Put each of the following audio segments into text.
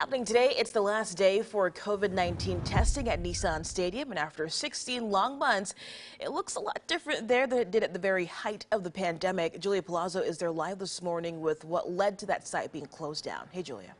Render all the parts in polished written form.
Happening today, it's the last day for COVID-19 testing at Nissan Stadium, and after 16 long months, it looks a lot different there than it did at the very height of the pandemic. Julia Palazzo is there live this morning with what led to that site being closed down. Hey, Julia.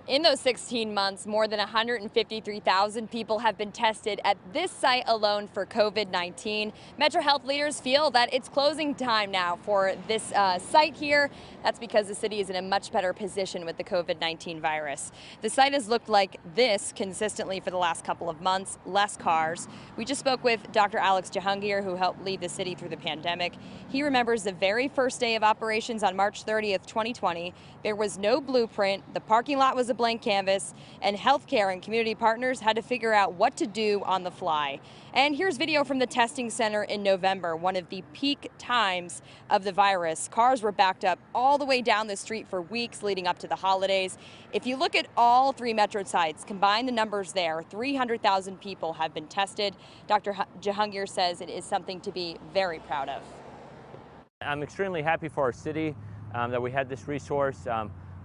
In those 16 months, more than 153,000 people have been tested at this site alone for COVID-19. Metro Health leaders feel that it's closing time now for this site here. That's because the city is in a much better position with the COVID-19 virus. The site has looked like this consistently for the last couple of months, less cars. We just spoke with Dr. Alex Jahangir, who helped lead the city through the pandemic. He remembers the very first day of operations on March 30th, 2020. There was no blueprint. The parking lot was a blank canvas, and healthcare and community partners had to figure out what to do on the fly. And here's video from the testing center in November, one of the peak times of the virus. Cars were backed up all the way down the street for weeks leading up to the holidays. If you look at all three metro sites, combine the numbers there, 300,000 people have been tested. Dr. Jahangir says it is something to be very proud of. I'm extremely happy for our city that we had this resource.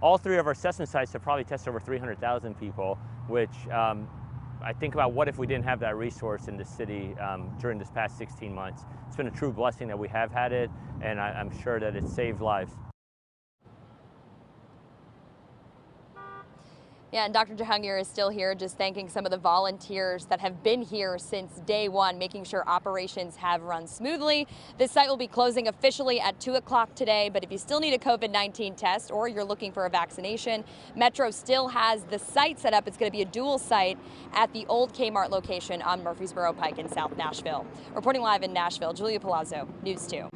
All three of our assessment sites have probably tested over 300,000 people, which I think about what if we didn't have that resource in the city during this past 16 months. It's been a true blessing that we have had it, and I'm sure that it's saved lives. Yeah, and Dr. Jahangir is still here, just thanking some of the volunteers that have been here since day one, making sure operations have run smoothly. This site will be closing officially at 2 o'clock today, but if you still need a COVID-19 test or you're looking for a vaccination, Metro still has the site set up. It's going to be a dual site at the old Kmart location on Murfreesboro Pike in South Nashville. Reporting live in Nashville, Julia Palazzo, News 2.